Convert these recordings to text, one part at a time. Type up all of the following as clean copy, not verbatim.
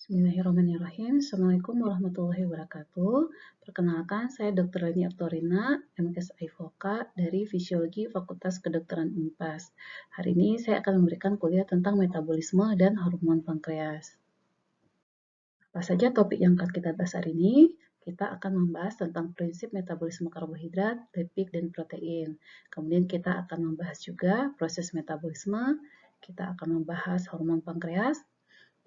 Bismillahirrahmanirrahim. Assalamualaikum warahmatullahi wabarakatuh. Perkenalkan, saya Dr. Leni Aktorina, MSI Voka dari Fisiologi Fakultas Kedokteran Unpas. Hari ini saya akan memberikan kuliah tentang metabolisme dan hormon pankreas. Apa saja topik yang akan kita bahas hari ini? Kita akan membahas tentang prinsip metabolisme karbohidrat, lipid, dan protein. Kemudian kita akan membahas juga proses metabolisme, kita akan membahas hormon pankreas,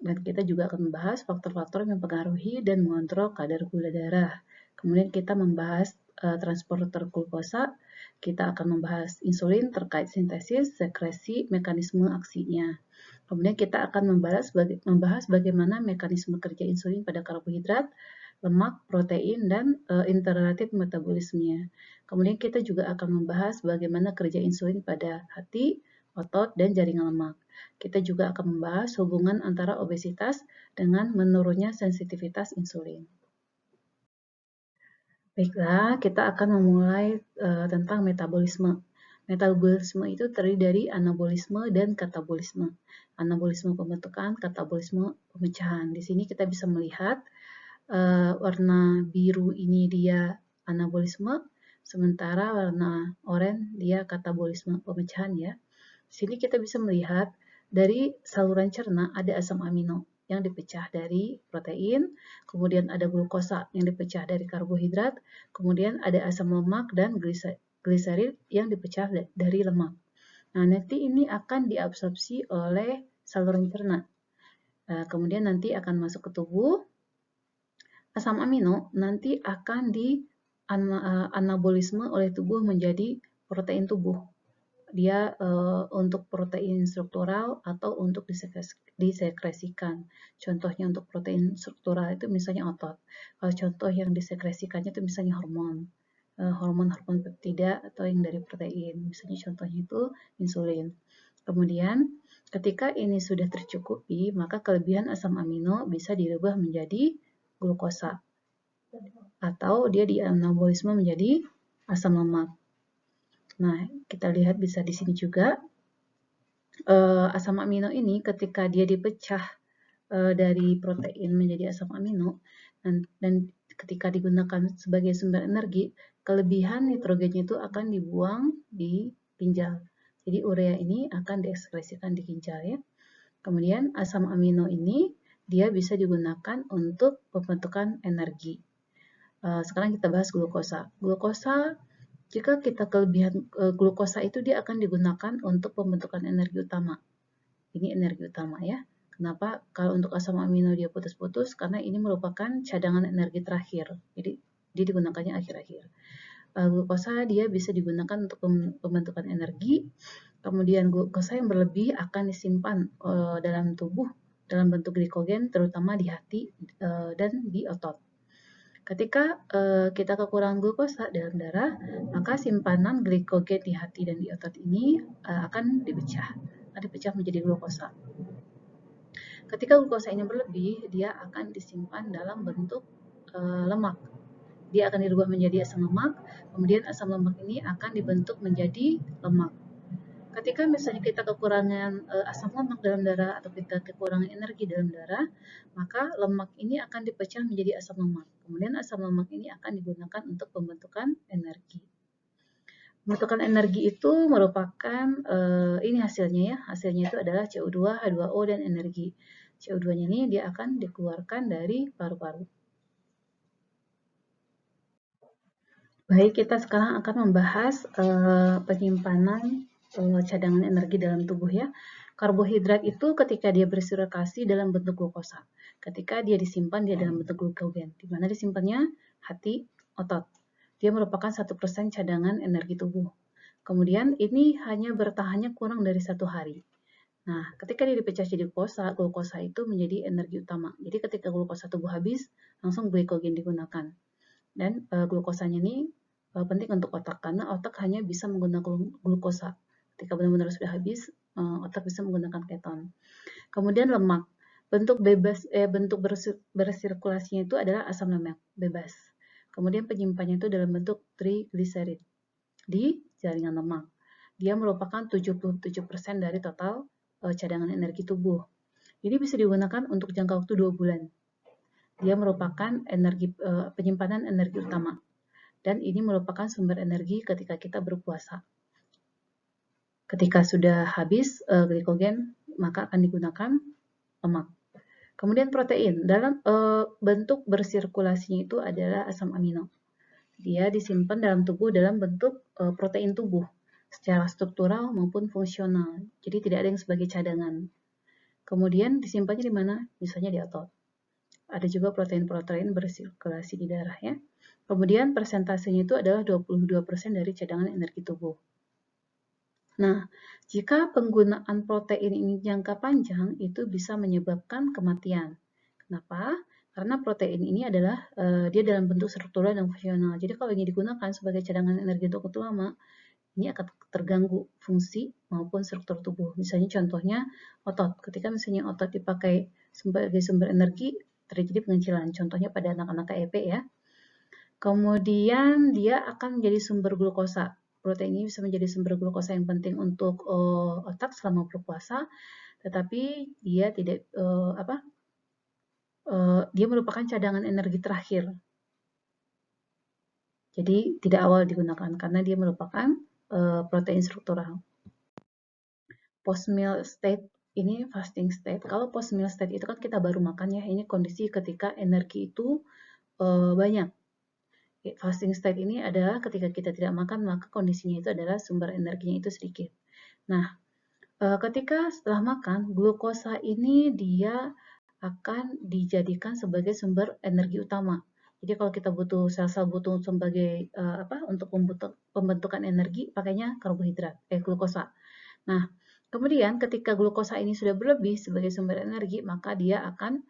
dan kita juga akan membahas faktor-faktor yang mempengaruhi dan mengontrol kadar gula darah. Kemudian kita membahas transporter glukosa, kita akan membahas insulin terkait sintesis, sekresi, mekanisme aksinya. Kemudian kita akan membahas bagaimana mekanisme kerja insulin pada karbohidrat, lemak, protein, dan interrelated metabolismenya. Kemudian kita juga akan membahas bagaimana kerja insulin pada hati, otot, dan jaringan lemak. Kita juga akan membahas hubungan antara obesitas dengan menurunnya sensitivitas insulin. Baiklah, kita akan memulai tentang metabolisme. Metabolisme itu terdiri dari anabolisme dan katabolisme. Anabolisme pembentukan, katabolisme pemecahan. Di sini kita bisa melihat warna biru ini dia anabolisme, sementara warna oranye dia katabolisme pemecahan ya. Di sini kita bisa melihat dari saluran cerna ada asam amino yang dipecah dari protein, kemudian ada glukosa yang dipecah dari karbohidrat, kemudian ada asam lemak dan gliserid yang dipecah dari lemak. Nah, nanti ini akan diabsorpsi oleh saluran cerna. Kemudian nanti akan masuk ke tubuh. Asam amino nanti akan di anabolisme oleh tubuh menjadi protein tubuh. Dia untuk protein struktural atau untuk disekresikan. Contohnya untuk protein struktural itu misalnya otot. Kalau contoh yang disekresikannya itu misalnya hormon-hormon peptida atau yang dari protein. Misalnya contohnya itu insulin. Kemudian ketika ini sudah tercukupi, maka kelebihan asam amino bisa dirubah menjadi glukosa atau dia di anabolisme menjadi asam lemak. Nah, kita lihat bisa di sini juga asam amino ini ketika dia dipecah dari protein menjadi asam amino dan ketika digunakan sebagai sumber energi, kelebihan nitrogennya itu akan dibuang di ginjal. Jadi urea ini akan diekskresikan di ginjal ya. Kemudian asam amino ini dia bisa digunakan untuk pembentukan energi. Sekarang kita bahas glukosa. Glukosa, jika kita kelebihan glukosa itu dia akan digunakan untuk pembentukan energi utama. Ini energi utama ya. Kenapa? Kalau untuk asam amino dia putus-putus karena ini merupakan cadangan energi terakhir. Jadi dia digunakannya akhir-akhir. Glukosa dia bisa digunakan untuk pembentukan energi. Kemudian glukosa yang berlebih akan disimpan dalam tubuh dalam bentuk glikogen terutama di hati dan di otot. Ketika kita kekurangan glukosa dalam darah, maka simpanan glikogen di hati dan di otot ini akan dipecah menjadi glukosa. Ketika glukosa ini berlebih, dia akan disimpan dalam bentuk lemak. Dia akan dirubah menjadi asam lemak, kemudian asam lemak ini akan dibentuk menjadi lemak. Ketika misalnya kita kekurangan asam lemak dalam darah atau kita kekurangan energi dalam darah, maka lemak ini akan dipecah menjadi asam lemak. Kemudian asam lemak ini akan digunakan untuk pembentukan energi. Pembentukan energi itu merupakan ini hasilnya ya. Hasilnya itu adalah CO2, H2O, dan energi. CO2-nya ini dia akan dikeluarkan dari paru-paru. Baik, kita sekarang akan membahas penyimpanan cadangan energi dalam tubuh ya. Karbohidrat itu ketika dia bersirkulasi dalam bentuk glukosa. Ketika dia disimpan dia dalam bentuk glukogen. Di mana disimpannya? Hati, otot. Dia merupakan 1% cadangan energi tubuh. Kemudian ini hanya bertahannya kurang dari 1 hari. Nah, ketika dia dipecah jadi glukosa itu menjadi energi utama. Jadi ketika glukosa tubuh habis, langsung glikogen digunakan. Dan glukosanya ini penting untuk otak karena otak hanya bisa menggunakan glukosa. Ketika benar-benar sudah habis, otak bisa menggunakan keton. Kemudian lemak. Bentuk bersirkulasinya itu adalah asam lemak bebas. Kemudian penyimpannya itu dalam bentuk trigliserid di jaringan lemak. Dia merupakan 77% dari total cadangan energi tubuh. Jadi bisa digunakan untuk jangka waktu 2 bulan. Dia merupakan penyimpanan energi utama. Dan ini merupakan sumber energi ketika kita berpuasa. Ketika sudah habis glikogen, maka akan digunakan lemak. Kemudian protein, dalam bentuk bersirkulasinya itu adalah asam amino. Dia disimpan dalam tubuh dalam bentuk protein tubuh, secara struktural maupun fungsional. Jadi tidak ada yang sebagai cadangan. Kemudian disimpannya di mana? Misalnya di otot. Ada juga protein-protein bersirkulasi di darah ya. Kemudian persentasenya itu adalah 22% dari cadangan energi tubuh. Nah, jika penggunaan protein ini jangka panjang, itu bisa menyebabkan kematian. Kenapa? Karena protein ini adalah dia dalam bentuk struktural dan fungsional. Jadi kalau ini digunakan sebagai cadangan energi untuk waktu lama, ini akan terganggu fungsi maupun struktur tubuh. Misalnya contohnya otot. Ketika misalnya otot dipakai sebagai sumber energi, terjadi pengecilan. Contohnya pada anak-anak KEP ya. Kemudian dia akan menjadi sumber glukosa. Protein ini bisa menjadi sumber glukosa yang penting untuk otak selama berpuasa, tetapi dia tidak dia merupakan cadangan energi terakhir. Jadi tidak awal digunakan karena dia merupakan protein struktural. Post meal state ini fasting state. Kalau post meal state itu kan kita baru makan ya. Ini kondisi ketika energi itu banyak. Fasting state ini adalah ketika kita tidak makan, maka kondisinya itu adalah sumber energinya itu sedikit. Nah, ketika setelah makan, glukosa ini dia akan dijadikan sebagai sumber energi utama. Jadi kalau kita butuh sel-sel butuh sebagai untuk pembentukan energi, pakainya karbohidrat, glukosa. Nah, kemudian ketika glukosa ini sudah berlebih sebagai sumber energi, maka dia akan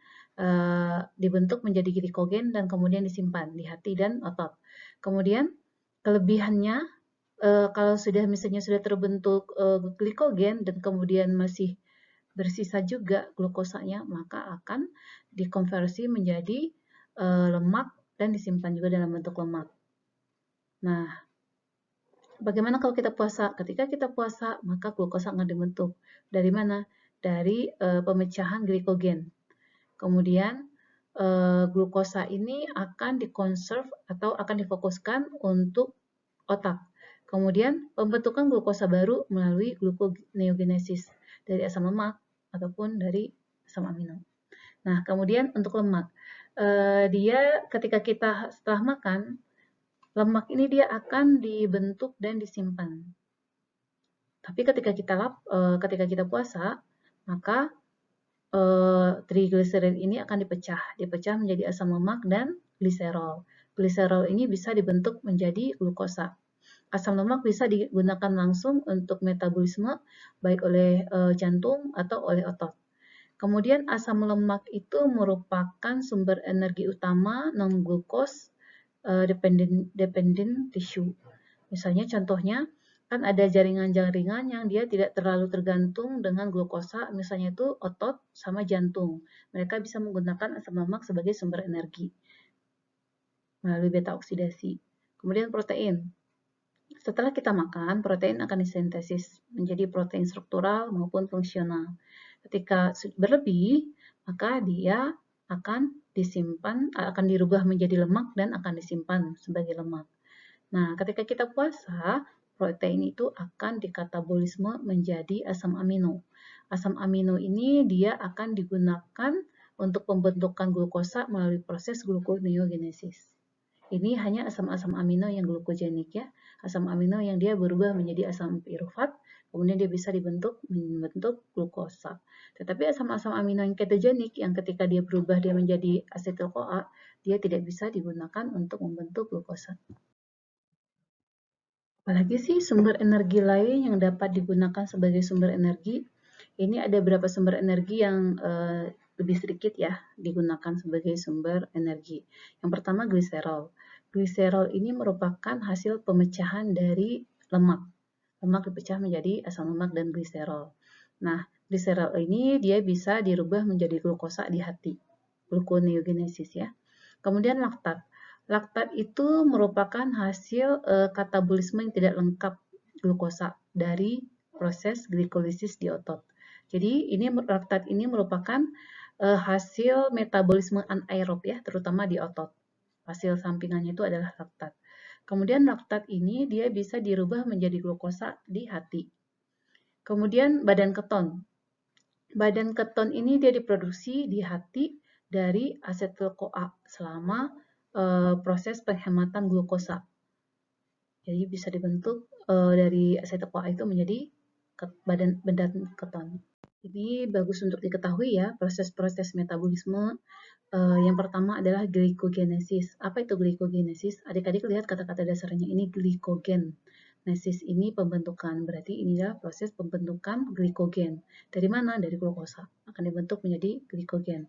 dibentuk menjadi glikogen dan kemudian disimpan di hati dan otot. Kemudian kelebihannya kalau misalnya sudah terbentuk glikogen dan kemudian masih bersisa juga glukosanya, maka akan dikonversi menjadi lemak dan disimpan juga dalam bentuk lemak. Nah, bagaimana kalau kita puasa? Ketika kita puasa, maka glukosa akan dibentuk. Dari mana? Dari pemecahan glikogen. Kemudian glukosa ini akan dikonserv atau akan difokuskan untuk otak. Kemudian pembentukan glukosa baru melalui gluconeogenesis dari asam lemak ataupun dari asam amino. Nah, kemudian untuk lemak, dia ketika kita setelah makan, lemak ini dia akan dibentuk dan disimpan. Tapi ketika kita puasa, maka trigliserid ini akan dipecah menjadi asam lemak dan gliserol. Gliserol ini bisa dibentuk menjadi glukosa. Asam lemak bisa digunakan langsung untuk metabolisme baik oleh jantung atau oleh otot. Kemudian asam lemak itu merupakan sumber energi utama non-glukos dependent tissue. Misalnya contohnya kan ada jaringan-jaringan yang dia tidak terlalu tergantung dengan glukosa, misalnya itu otot sama jantung. Mereka bisa menggunakan asam lemak sebagai sumber energi melalui beta oksidasi. Kemudian protein. Setelah kita makan, protein akan disintesis menjadi protein struktural maupun fungsional. Ketika berlebih, maka dia akan dirubah menjadi lemak dan akan disimpan sebagai lemak. Nah, ketika kita puasa, protein itu akan dikatabolisme menjadi asam amino. Asam amino ini dia akan digunakan untuk pembentukan glukosa melalui proses gluconeogenesis. Ini hanya asam-asam amino yang glukogenik ya. Asam amino yang dia berubah menjadi asam pirufat, kemudian dia bisa membentuk glukosa. Tetapi asam-asam amino yang ketogenik yang ketika dia berubah dia menjadi asetil-CoA, dia tidak bisa digunakan untuk membentuk glukosa. Apalagi sih sumber energi lain yang dapat digunakan sebagai sumber energi? Ini ada beberapa sumber energi yang lebih sedikit ya digunakan sebagai sumber energi. Yang pertama gliserol. Gliserol ini merupakan hasil pemecahan dari lemak. Lemak dipecah menjadi asam lemak dan gliserol. Nah, gliserol ini dia bisa dirubah menjadi glukosa di hati. Gluconeogenesis ya. Kemudian laktat. Laktat itu merupakan hasil katabolisme yang tidak lengkap glukosa dari proses glikolisis di otot. Jadi ini laktat ini merupakan hasil metabolisme anaerob ya, terutama di otot. Hasil sampingannya itu adalah laktat. Kemudian laktat ini dia bisa dirubah menjadi glukosa di hati. Kemudian badan keton. Badan keton ini dia diproduksi di hati dari asetil-CoA selama proses penghematan glukosa. Jadi bisa dibentuk dari asetil-CoA itu menjadi badan keton. Ini bagus untuk diketahui ya, proses-proses metabolisme. Yang pertama adalah glikogenesis. Apa itu glikogenesis? Adik-adik lihat kata-kata dasarnya ini glikogen. Nesis ini pembentukan, berarti inilah proses pembentukan glikogen. Dari mana? Dari glukosa. Akan dibentuk menjadi glikogen.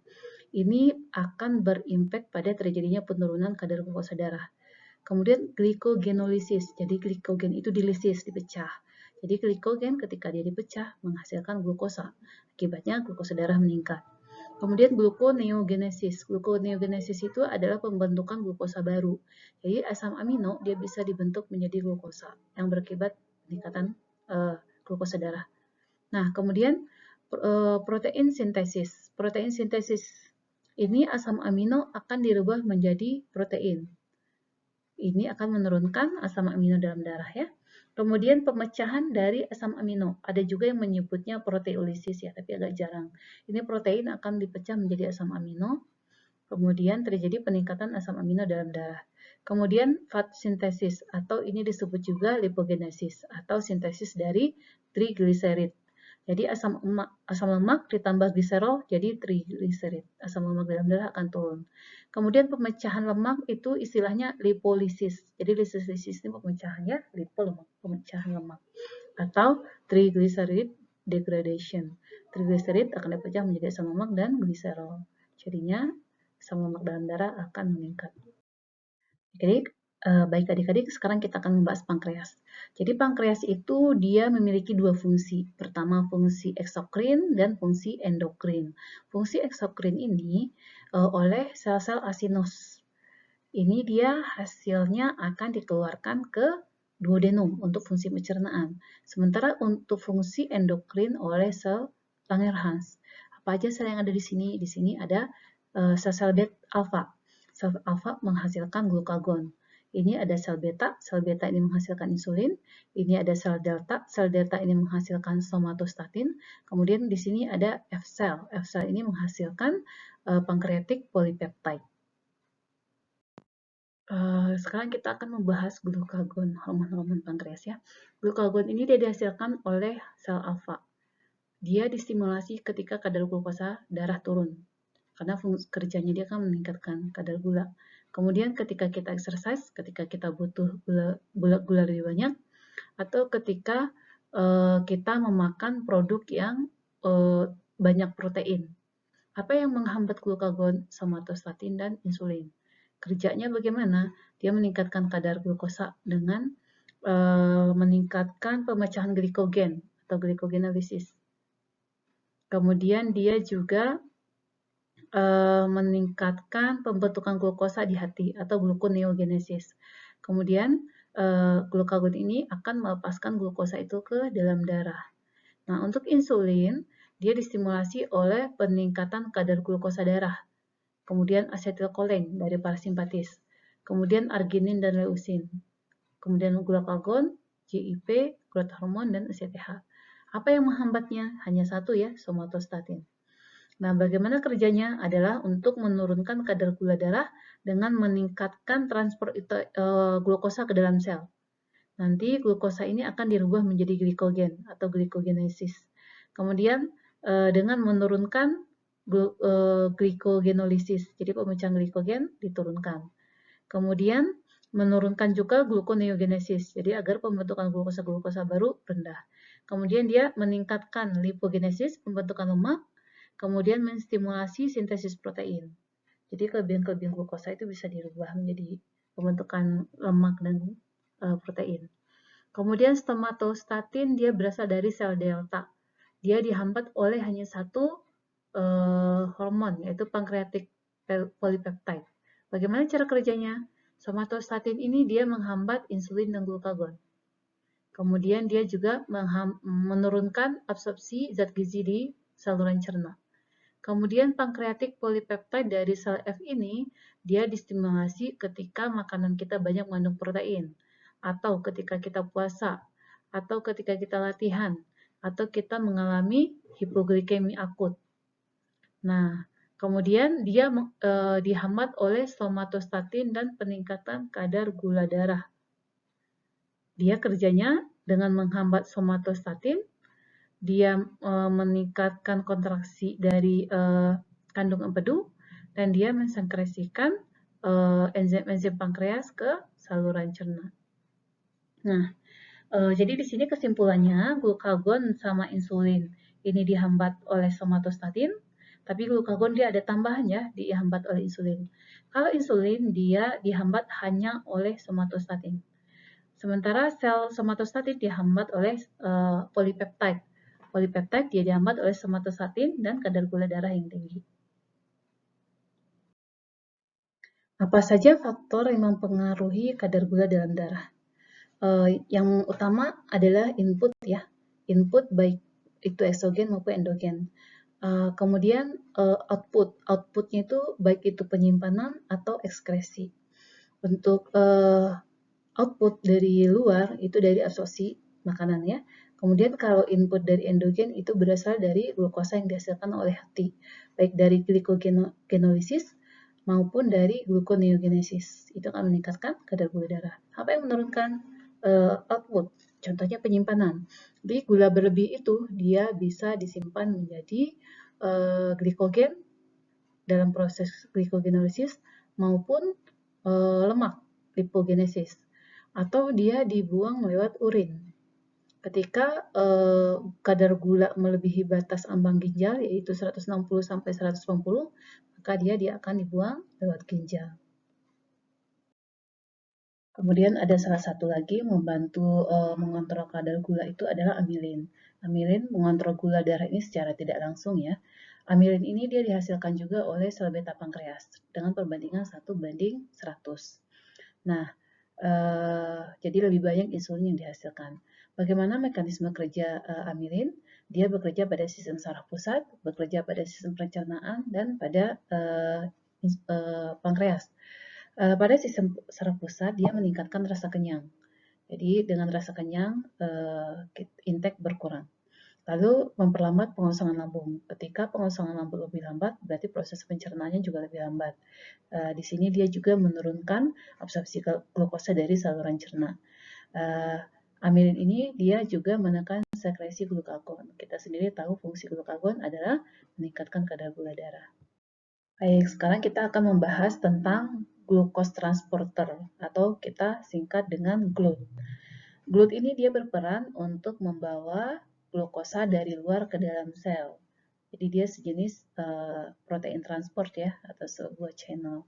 Ini akan berimpact pada terjadinya penurunan kadar glukosa darah. Kemudian glikogenolisis, jadi glikogen itu dilisis, dipecah. Jadi glikogen ketika dia dipecah menghasilkan glukosa. Akibatnya glukosa darah meningkat. Kemudian gluconeogenesis. Gluconeogenesis itu adalah pembentukan glukosa baru. Jadi asam amino dia bisa dibentuk menjadi glukosa yang berakibat peningkatan glukosa darah. Nah, kemudian protein sintesis. Protein sintesis ini asam amino akan dirubah menjadi protein. Ini akan menurunkan asam amino dalam darah ya. Kemudian pemecahan dari asam amino. Ada juga yang menyebutnya proteolisis ya, tapi agak jarang. Ini protein akan dipecah menjadi asam amino. Kemudian terjadi peningkatan asam amino dalam darah. Kemudian fat sintesis atau ini disebut juga lipogenesis atau sintesis dari trigliserid. Jadi asam lemak ditambah gliserol jadi trigliserid. Asam lemak dalam darah akan turun. Kemudian pemecahan lemak itu istilahnya lipolisis. Jadi lipolisis ini pemecahannya lipolemak, pemecahan lemak. Atau triglyceride degradation. Triglyceride akan dipecah menjadi asam lemak dan gliserol. Jadinya asam lemak dalam darah akan meningkat. Jadi baik adik-adik, sekarang kita akan membahas pankreas. Jadi pankreas itu dia memiliki dua fungsi. Pertama fungsi eksokrin dan fungsi endokrin. Fungsi eksokrin ini oleh sel-sel asinos. Ini dia hasilnya akan dikeluarkan ke duodenum untuk fungsi pencernaan. Sementara untuk fungsi endokrin oleh sel Langerhans. Apa aja sel yang ada di sini? Di sini ada sel-sel beta alfa. Sel alfa menghasilkan glukagon. Ini ada sel beta ini menghasilkan insulin. Ini ada sel delta ini menghasilkan somatostatin. Kemudian di sini ada F cell ini menghasilkan pancreatic polypeptide. Sekarang kita akan membahas glukagon, hormon-hormon pankreas ya. Glukagon ini dia dihasilkan oleh sel alfa. Dia distimulasi ketika kadar glukosa darah turun. Karena kerjanya dia akan meningkatkan kadar gula. Kemudian ketika kita exercise, ketika kita butuh gula lebih banyak, atau ketika kita memakan produk yang banyak protein. Apa yang menghambat glukagon, somatostatin, dan insulin? Kerjanya bagaimana? Dia meningkatkan kadar glukosa dengan meningkatkan pemecahan glikogen atau glikogenolisis. Kemudian dia juga meningkatkan pembentukan glukosa di hati atau gluconeogenesis. Kemudian glukagon ini akan melepaskan glukosa itu ke dalam darah. Nah, untuk insulin, dia distimulasi oleh peningkatan kadar glukosa darah. Kemudian asetilkolin dari parasimpatis. Kemudian arginin dan leusin. Kemudian glukagon, GIP, growth hormone, dan ACTH. Apa yang menghambatnya? Hanya satu ya, somatostatin. Nah, bagaimana kerjanya? Adalah untuk menurunkan kadar gula darah dengan meningkatkan transport glukosa ke dalam sel. Nanti glukosa ini akan dirubah menjadi glikogen atau glikogenesis. Kemudian dengan menurunkan glikogenolisis, jadi pemecahan glikogen diturunkan. Kemudian menurunkan juga gluconeogenesis, jadi agar pembentukan glukosa baru rendah. Kemudian dia meningkatkan lipogenesis, pembentukan lemak, kemudian menstimulasi sintesis protein. Jadi kelebihan-kelebihan glukosa itu bisa dirubah menjadi pembentukan lemak dan protein. Kemudian somatostatin dia berasal dari sel delta. Dia dihambat oleh hanya satu hormon, yaitu pancreatic polypeptide. Bagaimana cara kerjanya? Somatostatin ini dia menghambat insulin dan glukagon. Kemudian dia juga menurunkan absorpsi zat gizi di saluran cerna. Kemudian pankreatik polipeptide dari sel F ini, dia distimulasi ketika makanan kita banyak mengandung protein, atau ketika kita puasa, atau ketika kita latihan, atau kita mengalami hipoglikemi akut. Nah, kemudian dia dihambat oleh somatostatin dan peningkatan kadar gula darah. Dia kerjanya dengan menghambat somatostatin, dia meningkatkan kontraksi dari kandung empedu, dan dia mensekresikan enzim-enzim pankreas ke saluran cerna. Nah, jadi di sini kesimpulannya glukagon sama insulin ini dihambat oleh somatostatin, tapi glukagon dia ada tambahan ya, dihambat oleh insulin. Kalau insulin dia dihambat hanya oleh somatostatin. Sementara sel somatostatin dihambat oleh polipeptide. Polipeptide dia dihambat oleh somatostatin dan kadar gula darah yang tinggi. Apa saja faktor yang mempengaruhi kadar gula dalam darah? Yang utama adalah input ya, input baik itu eksogen maupun endogen. Kemudian outputnya itu baik itu penyimpanan atau ekskresi. Untuk output dari luar itu dari absorpsi makanan ya. Kemudian kalau input dari endogen itu berasal dari glukosa yang dihasilkan oleh hati, baik dari glycogenesis maupun dari gluconeogenesis. Itu akan meningkatkan kadar gula darah. Apa yang menurunkan output? Contohnya penyimpanan. Jadi gula berlebih itu dia bisa disimpan menjadi glikogen dalam proses glycogenesis maupun lemak lipogenesis, atau dia dibuang lewat urin. Ketika kadar gula melebihi batas ambang ginjal yaitu 160 sampai 180, maka dia akan dibuang lewat ginjal. Kemudian ada salah satu lagi membantu mengontrol kadar gula itu adalah amilin. Amilin mengontrol gula darah ini secara tidak langsung ya. Amilin ini dia dihasilkan juga oleh sel beta pankreas dengan perbandingan 1:100. Nah, jadi lebih banyak insulin yang dihasilkan. Bagaimana mekanisme kerja amilin? Dia bekerja pada sistem saraf pusat, bekerja pada sistem pencernaan, dan pada pankreas. Pada sistem saraf pusat, dia meningkatkan rasa kenyang. Jadi dengan rasa kenyang, intake berkurang. Lalu memperlambat pengosongan lambung. Ketika pengosongan lambung lebih lambat, berarti proses pencernaannya juga lebih lambat. Di sini dia juga menurunkan absorpsi glukosa dari saluran cerna. Amilin ini dia juga menekan sekresi glukagon. Kita sendiri tahu fungsi glukagon adalah meningkatkan kadar gula darah. Baik, sekarang kita akan membahas tentang glucose transporter atau kita singkat dengan GLUT. GLUT ini dia berperan untuk membawa glukosa dari luar ke dalam sel. Jadi dia sejenis protein transport ya, atau sebuah channel.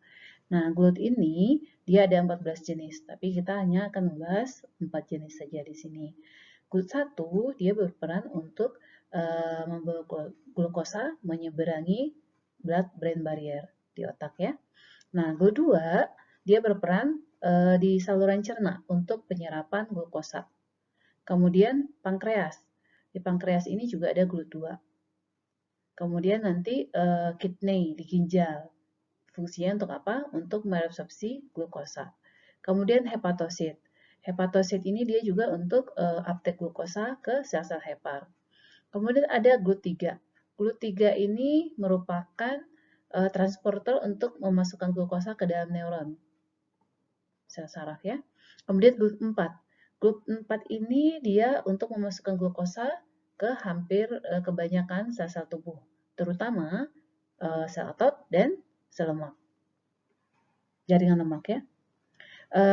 Nah, GLUT ini dia ada 14 jenis, tapi kita hanya akan membahas 4 jenis saja di sini. GLUT 1 dia berperan untuk membawa glukosa menyeberangi blood-brain barrier di otak ya. Nah, GLUT 2 dia berperan di saluran cerna untuk penyerapan glukosa. Kemudian pankreas. Di pankreas ini juga ada GLUT 2. Kemudian nanti kidney di ginjal. Fungsinya untuk apa? Untuk mereabsorpsi glukosa. Kemudian hepatosit. Hepatosit ini dia juga untuk uptake glukosa ke sel-sel hepar. Kemudian ada GLUT 3. GLUT 3 ini merupakan transporter untuk memasukkan glukosa ke dalam neuron, sel saraf ya. Kemudian GLUT 4. GLUT 4 ini dia untuk memasukkan glukosa ke hampir kebanyakan sel-sel tubuh, terutama sel otot dan sel lemak, jaringan lemak ya.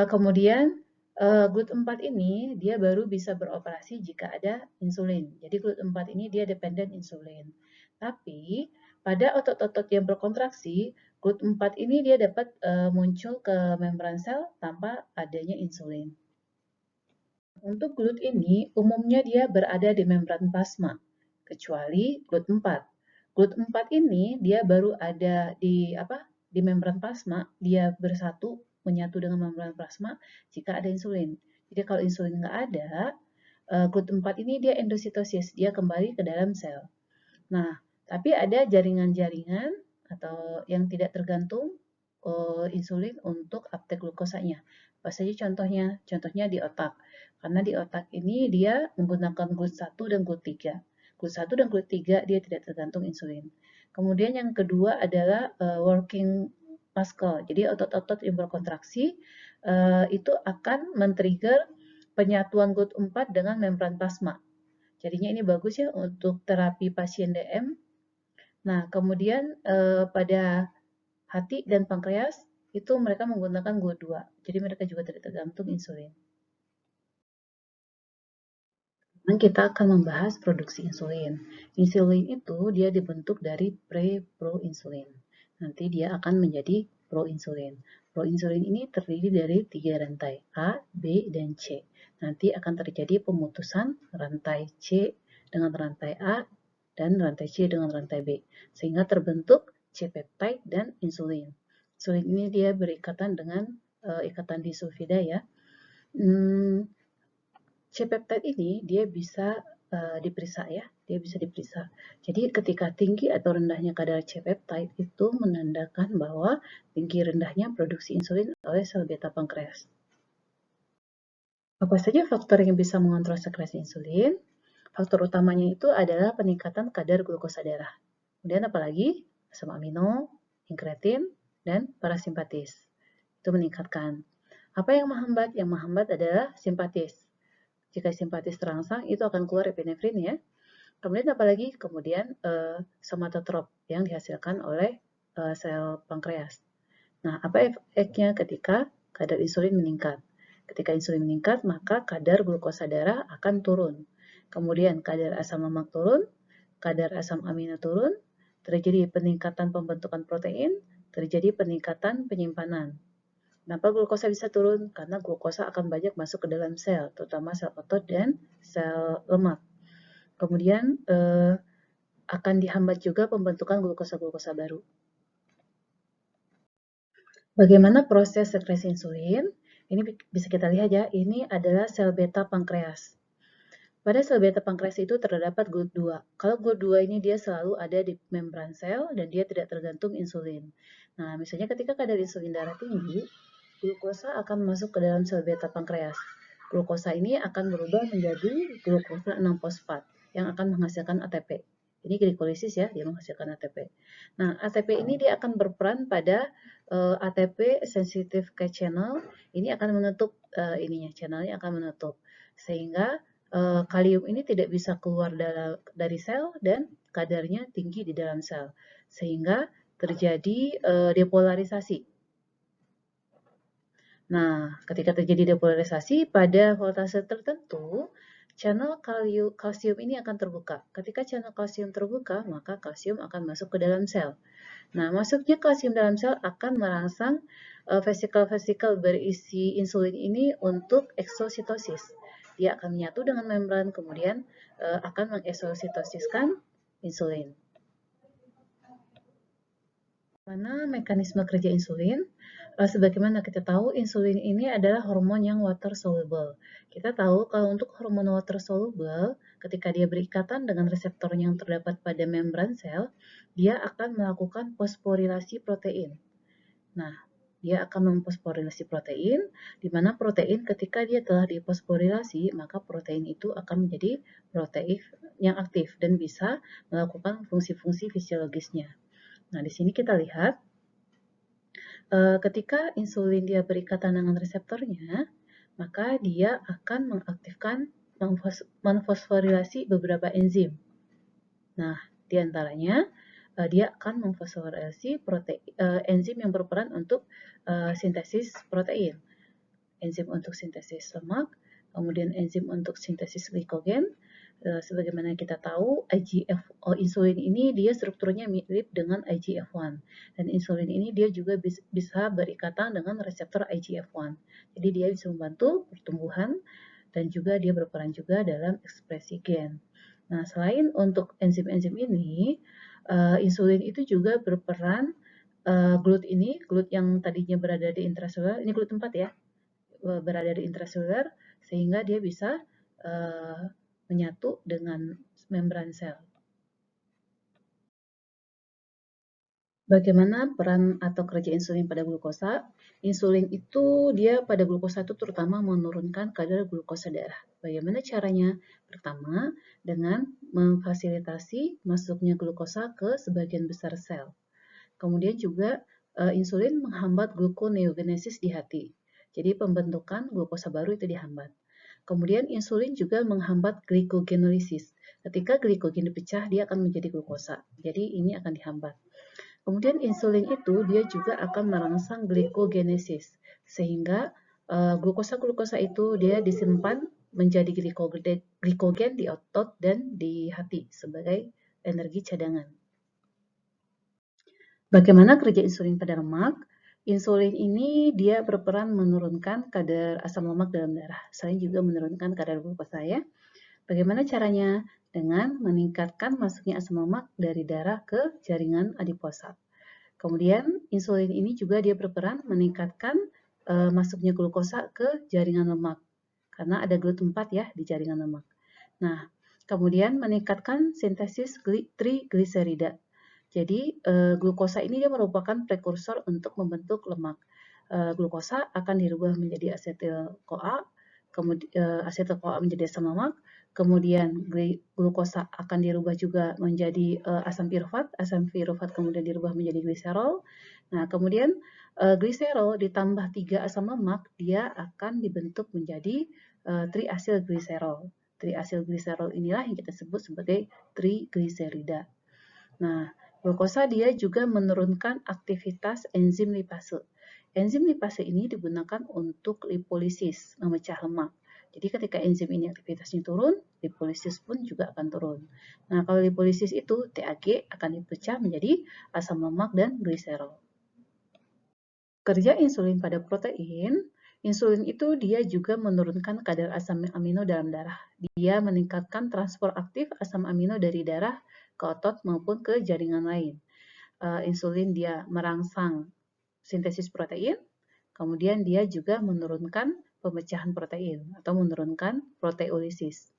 Kemudian GLUT 4 ini dia baru bisa beroperasi jika ada insulin. Jadi GLUT 4 ini dia dependen insulin. Tapi pada otot-otot yang berkontraksi, GLUT 4 ini dia dapat muncul ke membran sel tanpa adanya insulin. Untuk GLUT ini umumnya dia berada di membran plasma, kecuali GLUT 4. GLUT 4 ini dia baru ada di membran plasma, dia menyatu dengan membran plasma jika ada insulin. Jadi kalau insulin nggak ada, GLUT4 ini dia endositosis, dia kembali ke dalam sel. Nah, tapi ada jaringan-jaringan atau yang tidak tergantung insulin untuk uptake glukosanya. Apa saja contohnya? Contohnya di otak. Karena di otak ini dia menggunakan GLUT1 dan GLUT3. GLUT1 dan GLUT3 dia tidak tergantung insulin. Kemudian yang kedua adalah working muscle. Jadi otot-otot yang berkontraksi itu akan men-trigger penyatuan GLUT4 dengan membran plasma. Jadinya ini bagus ya untuk terapi pasien DM. Nah, kemudian pada hati dan pankreas itu mereka menggunakan GLUT2. Jadi mereka juga tidak tergantung insulin. Dan kita akan membahas produksi insulin. Insulin itu dia dibentuk dari pre-proinsulin. Nanti dia akan menjadi proinsulin. Proinsulin ini terdiri dari 3 rantai, A, B, dan C. Nanti akan terjadi pemutusan rantai C dengan rantai A dan rantai C dengan rantai B. Sehingga terbentuk C-peptide dan insulin. Insulin ini dia berikatan dengan ikatan disulfida ya. C-peptide ini dia bisa diperiksa ya, dia bisa diperiksa. Jadi ketika tinggi atau rendahnya kadar C-peptide itu menandakan bahwa tinggi rendahnya produksi insulin oleh sel beta pankreas. Apa saja faktor yang bisa mengontrol sekresi insulin? Faktor utamanya itu adalah peningkatan kadar glukosa darah. Kemudian apalagi? Asam amino, inkretin, dan parasimpatis. Itu meningkatkan. Apa yang menghambat? Yang menghambat adalah simpatis. Jika simpatis terangsang, itu akan keluar epinefrin ya. Kemudian apalagi? Kemudian somatotrop yang dihasilkan oleh sel pankreas. Nah, apa efeknya ketika kadar insulin meningkat? Ketika insulin meningkat, maka kadar glukosa darah akan turun. Kemudian kadar asam lemak turun, kadar asam amino turun, terjadi peningkatan pembentukan protein, terjadi peningkatan penyimpanan. Kenapa glukosa bisa turun? Karena glukosa akan banyak masuk ke dalam sel, terutama sel otot dan sel lemak. Kemudian akan dihambat juga pembentukan glukosa-glukosa baru. Bagaimana proses sekresi insulin? Ini bisa kita lihat ya, ini adalah sel beta pankreas. Pada sel beta pankreas itu terdapat GLUT2. Kalau GLUT2 ini dia selalu ada di membran sel dan dia tidak tergantung insulin. Nah, misalnya ketika kadar insulin darah tinggi, glukosa akan masuk ke dalam sel beta pankreas. Glukosa ini akan berubah menjadi glukosa 6-fosfat yang akan menghasilkan ATP. Ini glikolisis ya, dia menghasilkan ATP. Nah, ATP ini dia akan berperan pada ATP sensitive ke channel. Ini akan menutup channelnya akan menutup. Sehingga kalium ini tidak bisa keluar dari sel dan kadarnya tinggi di dalam sel. Sehingga terjadi depolarisasi. Nah, ketika terjadi depolarisasi pada voltase tertentu, channel kalsium ini akan terbuka. Ketika channel kalsium terbuka, maka kalsium akan masuk ke dalam sel. Nah, masuknya kalsium dalam sel akan merangsang vesikel-vesikel berisi insulin ini untuk eksositosis. Dia akan menyatu dengan membran, kemudian akan mengeksositosiskan insulin. Mana mekanisme kerja insulin? Sebagaimana kita tahu, insulin ini adalah hormon yang water soluble. Kita tahu kalau untuk hormon water soluble, ketika dia berikatan dengan reseptor yang terdapat pada membran sel, dia akan melakukan fosforilasi protein. Nah, dia akan memfosforilasi protein, di mana protein ketika dia telah difosforilasi, maka protein itu akan menjadi protein yang aktif dan bisa melakukan fungsi-fungsi fisiologisnya. Nah, di sini kita lihat ketika insulin dia berikatan dengan reseptornya, maka dia akan mengaktifkan memfosforilasi beberapa enzim. Nah, di antaranya dia akan memfosforilasi enzim yang berperan untuk sintesis protein. Enzim untuk sintesis lemak, kemudian enzim untuk sintesis glikogen. Sebagaimana kita tahu, insulin ini dia strukturnya mirip dengan IGF-1 dan insulin ini dia juga bisa berikatan dengan reseptor IGF-1. Jadi dia bisa membantu pertumbuhan dan juga dia berperan juga dalam ekspresi gen. Nah, selain untuk enzim-enzim ini, insulin itu juga berperan GLUT yang tadinya berada di intraseluler, ini GLUT4 ya, berada di intraseluler sehingga dia bisa menyatu dengan membran sel. Bagaimana peran atau kerja insulin pada glukosa? Insulin itu dia pada glukosa itu terutama menurunkan kadar glukosa darah. Bagaimana caranya? Pertama, dengan memfasilitasi masuknya glukosa ke sebagian besar sel. Kemudian juga insulin menghambat gluconeogenesis di hati. Jadi pembentukan glukosa baru itu dihambat. Kemudian insulin juga menghambat glikogenolysis. Ketika glikogen dipecah, dia akan menjadi glukosa. Jadi ini akan dihambat. Kemudian insulin itu dia juga akan merangsang glikogenesis sehingga glukosa-glukosa itu dia disimpan menjadi glikogen di otot dan di hati sebagai energi cadangan. Bagaimana kerja insulin pada lemak? Insulin ini dia berperan menurunkan kadar asam lemak dalam darah. Selain juga menurunkan kadar glukosa ya. Bagaimana caranya? Dengan meningkatkan masuknya asam lemak dari darah ke jaringan adiposa. Kemudian insulin ini juga dia berperan meningkatkan masuknya glukosa ke jaringan lemak karena ada GLUT4 ya di jaringan lemak. Nah, kemudian meningkatkan sintesis trigliserida. Jadi glukosa ini dia merupakan prekursor untuk membentuk lemak. Glukosa akan dirubah menjadi asetil-CoA, kemudian asetil-CoA menjadi asam lemak, kemudian glukosa akan dirubah juga menjadi asam pirufat kemudian dirubah menjadi gliserol. Nah, kemudian gliserol ditambah 3 asam lemak, dia akan dibentuk menjadi triasilgliserol. Triasilgliserol inilah yang kita sebut sebagai trigliserida. Nah, glukosa dia juga menurunkan aktivitas enzim lipase. Enzim lipase ini digunakan untuk lipolisis, memecah lemak. Jadi ketika enzim ini aktivitasnya turun, lipolisis pun juga akan turun. Nah, kalau lipolisis itu TAG akan dipecah menjadi asam lemak dan gliserol. Kerja insulin pada protein, insulin itu dia juga menurunkan kadar asam amino dalam darah. Dia meningkatkan transport aktif asam amino dari darah ke otot maupun ke jaringan lain. Insulin dia merangsang sintesis protein, kemudian dia juga menurunkan pemecahan protein atau menurunkan proteolisis.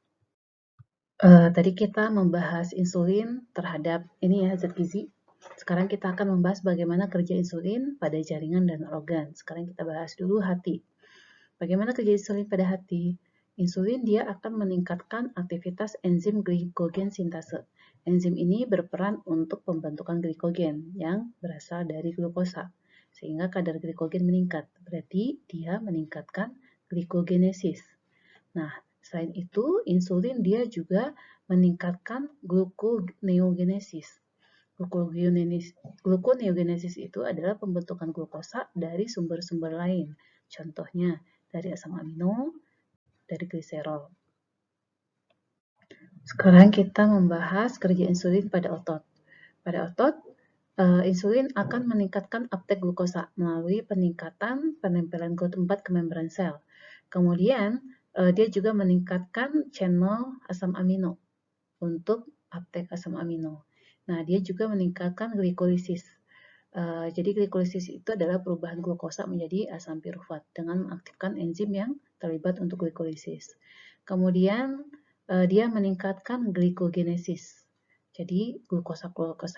Tadi kita membahas insulin terhadap ini ya zat gizi. Sekarang kita akan membahas bagaimana kerja insulin pada jaringan dan organ. Sekarang kita bahas dulu hati. Bagaimana kerja insulin pada hati? Insulin dia akan meningkatkan aktivitas enzim glikogen sintase. Enzim ini berperan untuk pembentukan glikogen yang berasal dari glukosa, sehingga kadar glikogen meningkat. Berarti dia meningkatkan glikogenesis. Nah, selain itu, insulin dia juga meningkatkan gluconeogenesis. Gluconeogenesis itu adalah pembentukan glukosa dari sumber-sumber lain. Contohnya dari asam amino, dari gliserol. Sekarang kita membahas kerja insulin pada otot. Pada otot, insulin akan meningkatkan uptake glukosa melalui peningkatan penempelan GLUT4 ke membran sel. Kemudian, dia juga meningkatkan channel asam amino untuk uptake asam amino. Nah, dia juga meningkatkan glikolisis. Jadi glikolisis itu adalah perubahan glukosa menjadi asam pirufat dengan mengaktifkan enzim yang terlibat untuk glikolisis. Kemudian dia meningkatkan glikogenesis. Jadi glukosa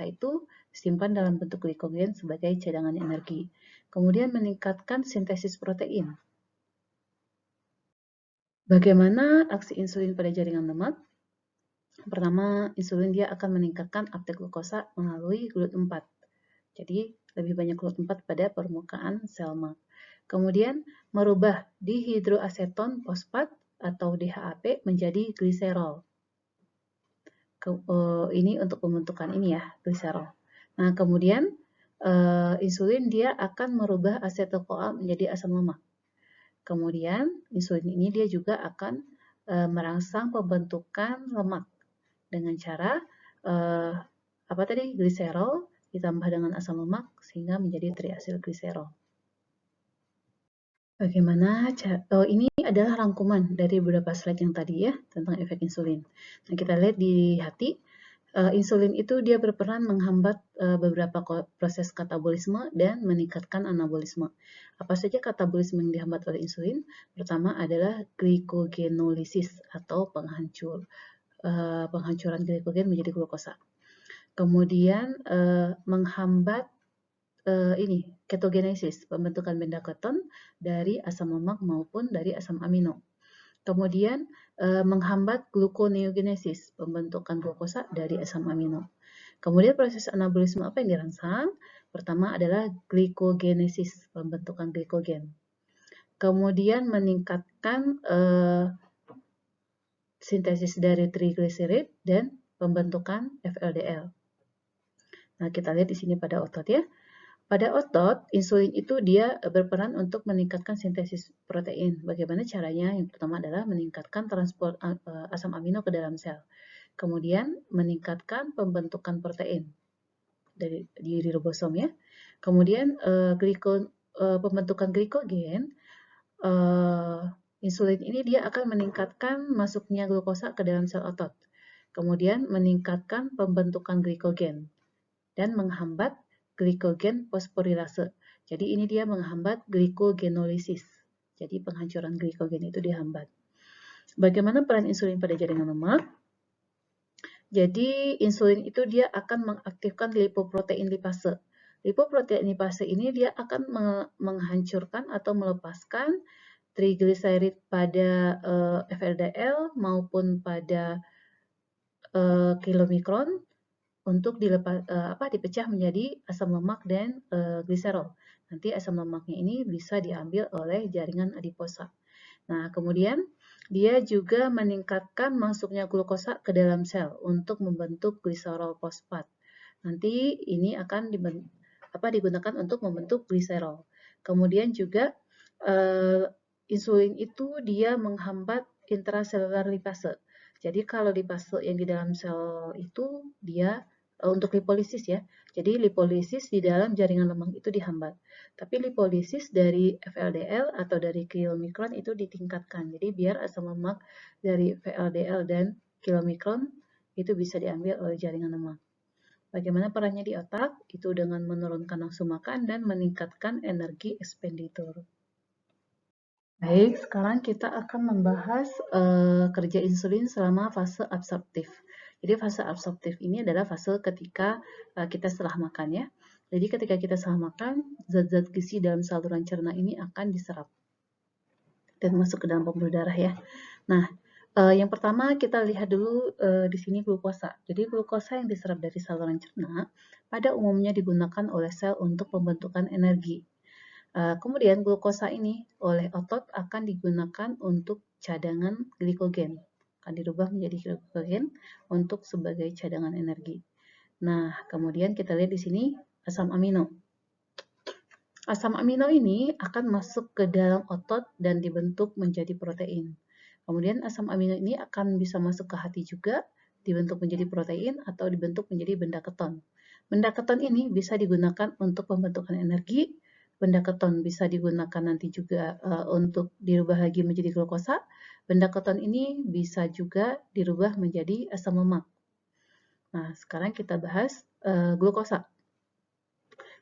itu disimpan dalam bentuk glikogen sebagai cadangan energi. Kemudian meningkatkan sintesis protein. Bagaimana aksi insulin pada jaringan lemak? Pertama, insulin dia akan meningkatkan uptake glukosa melalui GLUT4. Jadi, lebih banyak GLUT4 pada permukaan sel lemak. Kemudian, merubah dihidroaseton fosfat atau DHAP menjadi gliserol. Ini untuk pembentukan ini ya, gliserol. Nah, kemudian insulin dia akan merubah asetil-CoA menjadi asam lemak. Kemudian, insulin ini dia juga akan merangsang pembentukan lemak dengan cara gliserol ditambah dengan asam lemak sehingga menjadi triasilgliserol. Bagaimana ini adalah rangkuman dari beberapa slide yang tadi ya tentang efek insulin. Nah, kita lihat di hati. Insulin itu dia berperan menghambat beberapa proses katabolisme dan meningkatkan anabolisme. Apa saja katabolisme yang dihambat oleh insulin? Pertama adalah glikogenolisis atau penghancuran glikogen menjadi glukosa. Kemudian menghambat ketogenesis, pembentukan benda keton dari asam lemak maupun dari asam amino. Kemudian menghambat gluconeogenesis, pembentukan glukosa dari asam amino. Kemudian proses anabolisme apa yang dirangsang? Pertama adalah glikogenesis, pembentukan glikogen. Kemudian meningkatkan sintesis dari trigliserid dan pembentukan FLDL. Nah, kita lihat di sini pada otot ya. Pada otot, insulin itu dia berperan untuk meningkatkan sintesis protein. Bagaimana caranya? Yang pertama adalah meningkatkan transport asam amino ke dalam sel. Kemudian meningkatkan pembentukan protein di ribosom ya. Kemudian pembentukan glikogen, insulin ini dia akan meningkatkan masuknya glukosa ke dalam sel otot. Kemudian meningkatkan pembentukan glikogen dan menghambat glikogen fosforilase. Jadi ini dia menghambat glikogenolisis. Jadi penghancuran glikogen itu dihambat. Bagaimana peran insulin pada jaringan lemak? Jadi insulin itu dia akan mengaktifkan lipoprotein lipase. Lipoprotein lipase ini dia akan menghancurkan atau melepaskan trigliserid pada FLDL maupun pada kilomikron untuk dipecah menjadi asam lemak dan gliserol. Nanti asam lemaknya ini bisa diambil oleh jaringan adiposa. Nah, kemudian dia juga meningkatkan masuknya glukosa ke dalam sel untuk membentuk gliserol fosfat. Nanti ini akan digunakan untuk membentuk gliserol. Kemudian juga insulin itu dia menghambat intraselular lipase. Jadi kalau lipase yang di dalam sel itu dia untuk lipolisis ya. Jadi lipolisis di dalam jaringan lemak itu dihambat. Tapi lipolisis dari FLDL atau dari kilomikron itu ditingkatkan. Jadi biar asam lemak dari VLDL dan kilomikron itu bisa diambil oleh jaringan lemak. Bagaimana perannya di otak? Itu dengan menurunkan nafsu makan dan meningkatkan energi ekspenditur. Baik, sekarang kita akan membahas kerja insulin selama fase absorptif. Jadi fase absorptif ini adalah fase ketika kita setelah makan ya. Jadi ketika kita setelah makan, zat-zat gizi dalam saluran cerna ini akan diserap dan masuk ke dalam pembuluh darah ya. Nah, yang pertama kita lihat dulu di sini glukosa. Jadi glukosa yang diserap dari saluran cerna pada umumnya digunakan oleh sel untuk pembentukan energi. Kemudian glukosa ini oleh otot akan digunakan untuk cadangan glikogen. Akan dirubah menjadi glikogen untuk sebagai cadangan energi. Nah, kemudian kita lihat di sini asam amino. Asam amino ini akan masuk ke dalam otot dan dibentuk menjadi protein. Kemudian asam amino ini akan bisa masuk ke hati juga, dibentuk menjadi protein atau dibentuk menjadi benda keton. Benda keton ini bisa digunakan untuk pembentukan energi. Benda keton bisa digunakan nanti juga untuk dirubah lagi menjadi glukosa. Benda keton ini bisa juga dirubah menjadi asam lemak. Nah, sekarang kita bahas glukosa.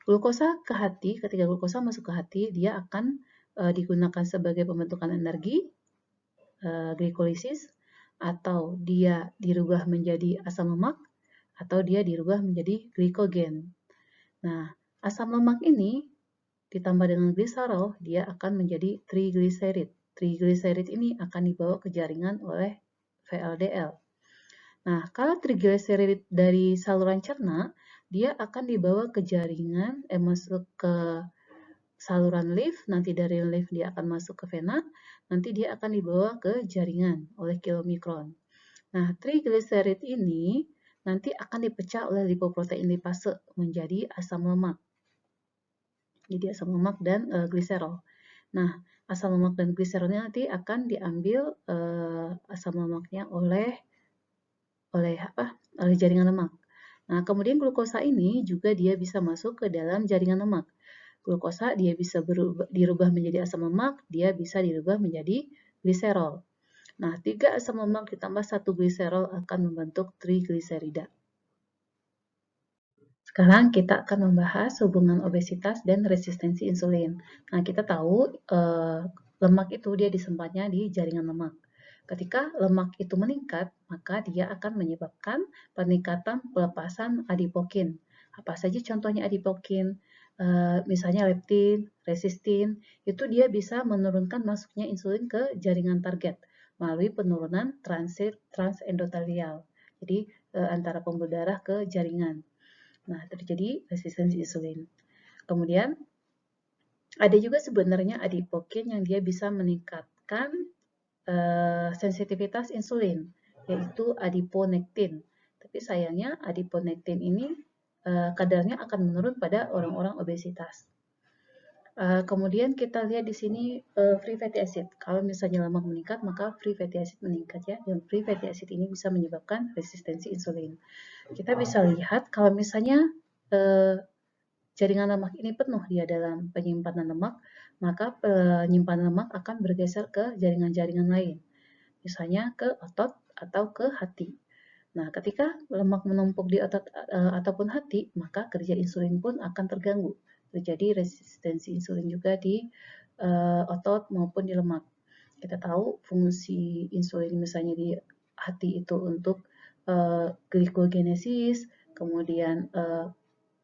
Glukosa ke hati, ketika glukosa masuk ke hati, dia akan digunakan sebagai pembentukan energi, glikolisis, atau dia dirubah menjadi asam lemak, atau dia dirubah menjadi glikogen. Nah, asam lemak ini ditambah dengan gliserol, dia akan menjadi trigliserid. Trigliserid ini akan dibawa ke jaringan oleh VLDL. Nah, kalau trigliserid dari saluran cerna, dia akan dibawa ke jaringan, masuk ke saluran limf, nanti dari limf dia akan masuk ke vena, nanti dia akan dibawa ke jaringan oleh kilomikron. Nah, trigliserid ini nanti akan dipecah oleh lipoprotein lipase menjadi asam lemak. Jadi asam lemak dan gliserol. Nah, asam lemak dan gliserolnya nanti akan diambil asam lemaknya oleh jaringan lemak. Nah, kemudian glukosa ini juga dia bisa masuk ke dalam jaringan lemak. Glukosa dia bisa dirubah menjadi asam lemak, dia bisa dirubah menjadi gliserol. Nah, 3 asam lemak ditambah 1 gliserol akan membentuk trigliserida. Sekarang kita akan membahas hubungan obesitas dan resistensi insulin. Nah, kita tahu lemak itu dia disimpannya di jaringan lemak. Ketika lemak itu meningkat, maka dia akan menyebabkan peningkatan pelepasan adipokin. Apa saja contohnya adipokin? Misalnya leptin, resistin, itu dia bisa menurunkan masuknya insulin ke jaringan target melalui penurunan transit transendotelial. Jadi antara pembuluh darah ke jaringan. Nah, terjadi resistensi insulin. Kemudian ada juga sebenarnya adipokin yang dia bisa meningkatkan sensitivitas insulin, yaitu adiponektin. Tapi sayangnya adiponektin ini kadarnya akan menurun pada orang-orang obesitas. Kemudian kita lihat di sini free fatty acid. Kalau misalnya lemak meningkat, maka free fatty acid meningkat ya. Dan free fatty acid ini bisa menyebabkan resistensi insulin. Kita bisa lihat kalau misalnya jaringan lemak ini penuh dia dalam penyimpanan lemak, maka penyimpanan lemak akan bergeser ke jaringan-jaringan lain, misalnya ke otot atau ke hati. Nah, ketika lemak menumpuk di otot ataupun hati, maka kerja insulin pun akan terganggu. Terjadi resistensi insulin juga di otot maupun di lemak. Kita tahu fungsi insulin misalnya di hati itu untuk glikogenesis, kemudian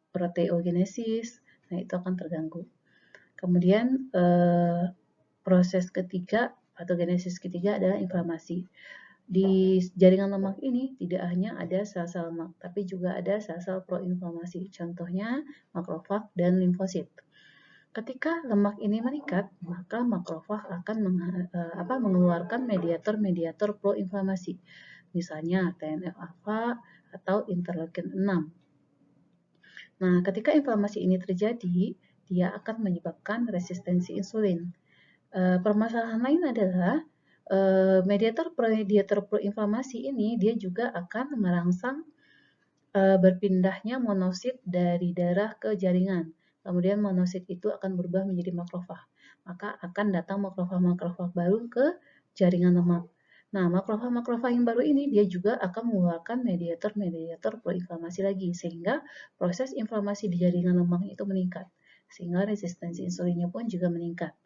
proteogenesis, nah itu akan terganggu. Kemudian proses ketiga, patogenesis ketiga adalah inflamasi. Di jaringan lemak ini tidak hanya ada sel-sel lemak, tapi juga ada sel-sel proinflamasi, contohnya makrofag dan limfosit. Ketika lemak ini meningkat, maka makrofag akan mengeluarkan mediator-mediator proinflamasi, misalnya TNF-alfa atau interleukin 6. Nah, ketika inflamasi ini terjadi, dia akan menyebabkan resistensi insulin. Permasalahan lain adalah mediator proinflamasi ini dia juga akan merangsang berpindahnya monosit dari darah ke jaringan. Kemudian monosit itu akan berubah menjadi makrofag. Maka akan datang makrofag-makrofag baru ke jaringan lemak. Nah, makrofag-makrofag yang baru ini dia juga akan mengeluarkan mediator-mediator proinflamasi lagi sehingga proses inflamasi di jaringan lemak itu meningkat. Sehingga resistensi insulinnya pun juga meningkat.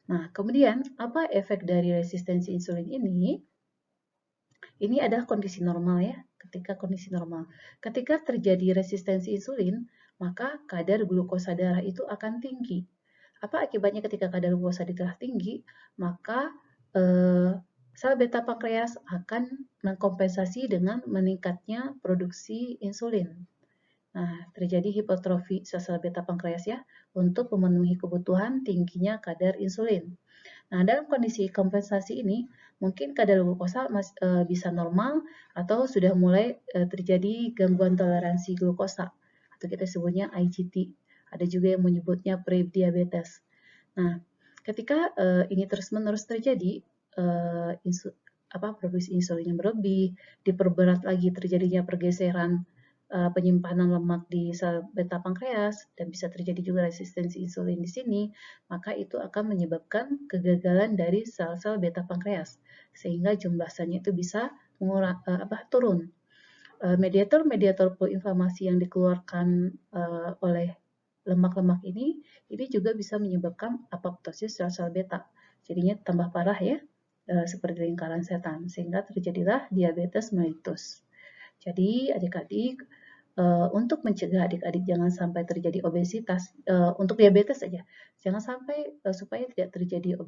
Nah, kemudian apa efek dari resistensi insulin ini? Ini adalah kondisi normal ya, ketika kondisi normal. Ketika terjadi resistensi insulin, maka kadar glukosa darah itu akan tinggi. Apa akibatnya ketika kadar glukosa darah tinggi? Maka sel beta pankreas akan mengkompensasi dengan meningkatnya produksi insulin. Nah, terjadi hipertrofi sel beta pankreas ya, untuk memenuhi kebutuhan tingginya kadar insulin. Nah, dalam kondisi kompensasi ini, mungkin kadar glukosa bisa normal atau sudah mulai terjadi gangguan toleransi glukosa, atau kita sebutnya IGT. Ada juga yang menyebutnya prediabetes. Nah, ketika ini terus-menerus terjadi, produksi insulin yang berlebih, diperberat lagi terjadinya pergeseran penyimpanan lemak di sel beta pankreas dan bisa terjadi juga resistensi insulin di sini, maka itu akan menyebabkan kegagalan dari sel-sel beta pankreas sehingga jumlah selnya itu bisa turun. Mediator-mediator proinflamasi yang dikeluarkan oleh lemak-lemak ini juga bisa menyebabkan apoptosis sel-sel beta. Jadinya tambah parah ya, seperti lingkaran setan, sehingga terjadilah diabetes mellitus. Jadi adik-adik, untuk mencegah adik-adik jangan sampai terjadi obesitas, untuk diabetes saja, jangan sampai supaya tidak terjadi